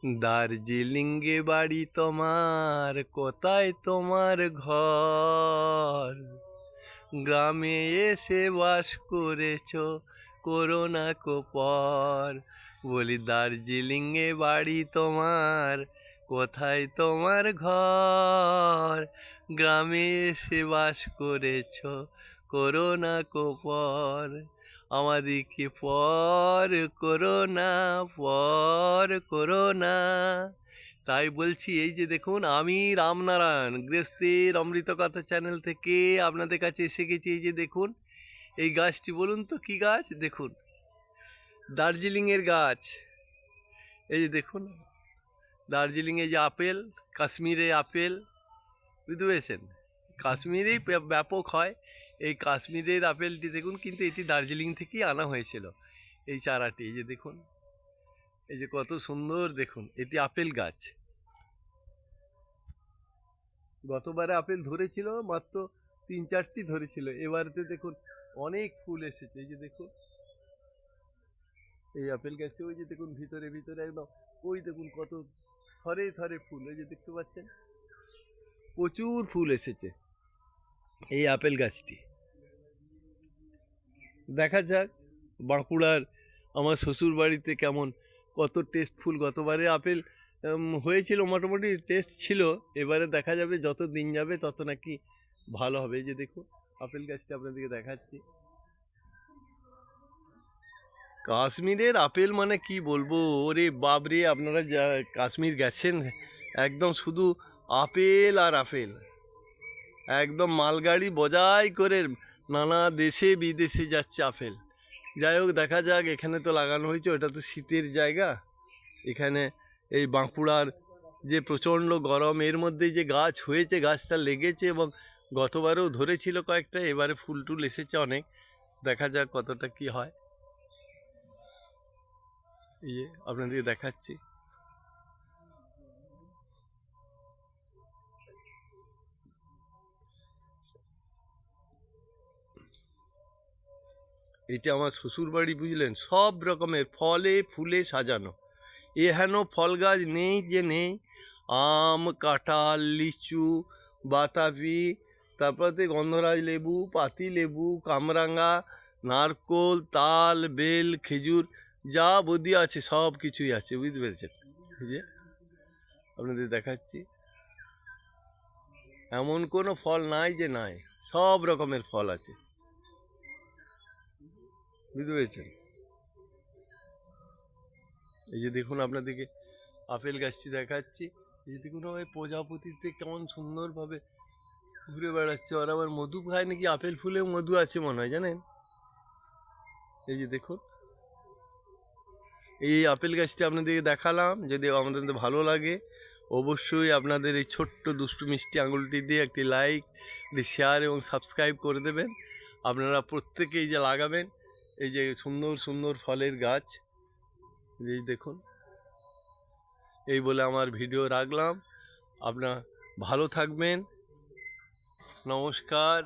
দার্জিলিংয়ে বাড়ি তোমার, কোথায় তোমার ঘর? গ্রামে এসে বাস করেছো করোনা পর। বলি দার্জিলিংয়ে বাড়ি তোমার, কোথায় তোমার ঘর? গ্রামে এসে বাস করেছো করোনা পর। আমাদিকে পর করোনা, পর করোনা। তাই বলছি, এই যে দেখুন, আমি রামনারায়ণ গৃহস্থের অমৃত কথা চ্যানেল থেকে আপনাদের কাছে এসে গেছি। এই যে দেখুন, এই গাছটি বলুন তো কি গাছ? দেখুন, দার্জিলিংয়ের গাছ। এই যে দেখুন, দার্জিলিংয়ে যে আপেল, কাশ্মীরে আপেল, বুঝতে পেরেছেন? কাশ্মীরেই ব্যাপক হয় এই কাশ্মীরের আপেলটি। দেখুন, কিন্তু এটি দার্জিলিং থেকেই আনা হয়েছিল এই চারাটি। এই যে দেখুন, এই যে কত সুন্দর, দেখুন এটি আপেল গাছ। গতবারে আপেল ধরেছিল মাত্র 3-4টি ধরেছিল, এবারেতে দেখুন অনেক ফুল এসেছে। এই যে দেখুন, এই আপেল গাছে ওই যে দেখুন ভিতরে ভিতরে একদম, ওই দেখুন কত থরে থরে ফুল। এই যে দেখতে পাচ্ছেন, প্রচুর ফুল এসেছে এই আপেল গাছটি। দেখা যাক বাঁকুড়ার আমার শ্বশুর বাড়িতে কেমন, কত টেস্টফুল। গতবারে আপেল হয়েছিল, মোটামুটি টেস্ট ছিল। এবারে দেখা যাবে, যত দিন যাবে তত নাকি ভালো হবে। এই যে দেখুন আপেল গাছটা আপনাদেরকে দেখাচ্ছি। কাশ্মীরের আপেল মানে কি বলবো, ওরে বাবরে! আপনারা যা কাশ্মীর গেছেন, একদম শুধু আপেল আর আপেল। একদম মালগাড়ি বোঝাই করে নানা দেশে বিদেশে যাচ্ছে আপেল। যাই হোক, দেখা যাক। এখানে তো লাগানো হয়েছে, ওটা তো শীতের জায়গা। এখানে এই বাঁকুড়ার যে প্রচণ্ড গরম, এর মধ্যেই যে গাছ হয়েছে, গাছটা লেগেছে এবং গতবারেও ধরেছিল কয়েকটা, এবারে ফুল টুল এসেছে অনেক। দেখা যাক কতটা কি হয়। এই যে আপনাদেরকে দেখাচ্ছি। এটা আমার শ্বশুর বাড়ি, বুঝলেন? সব রকমের ফলে ফুলে সাজানো। এহেন ফল গাছ নেই যে নেই। আম, কাঁঠাল, লিচু, বাতাবি, তারপরে গন্ধরাজ লেবু, পাতি লেবু, কামরাঙা, নারকোল, তাল, বেল, খেজুর, যা বদি আছে সব কিছুই আছে, বুঝতে পেরেছেন? এই যে আপনাদের দেখাচ্ছি, এমন কোনো ফল নাই যে নাই, সব রকমের ফল আছে, বুঝতে পেরেছেন? এই যে দেখুন, আপনাদেরকে আপেল গাছটি দেখাচ্ছি। এই যে দেখুন, ওই প্রজাপতিতে কেমন সুন্দরভাবে ঘুরে বেড়াচ্ছে। আর আবার মধু খায় নাকি, আপেল ফুলেও মধু আছে মনে হয়, জানেন? এই যে দেখুন, এই আপেল গাছটি আপনাদেরকে দেখালাম। যদি আপনাদের ভালো লাগে, অবশ্যই আপনাদের এই ছোট্ট দুষ্টু মিষ্টি আঙুলটি দিয়ে একটি লাইক, একটি শেয়ার এবং সাবস্ক্রাইব করে দেবেন। আপনারা প্রত্যেকেই যে লাগাবেন এই যে সুন্দর সুন্দর ফলের গাছ। এই দেখুন, এই বলে আমার ভিডিও রাখলাম। আপনারা ভালো থাকবেন। নমস্কার।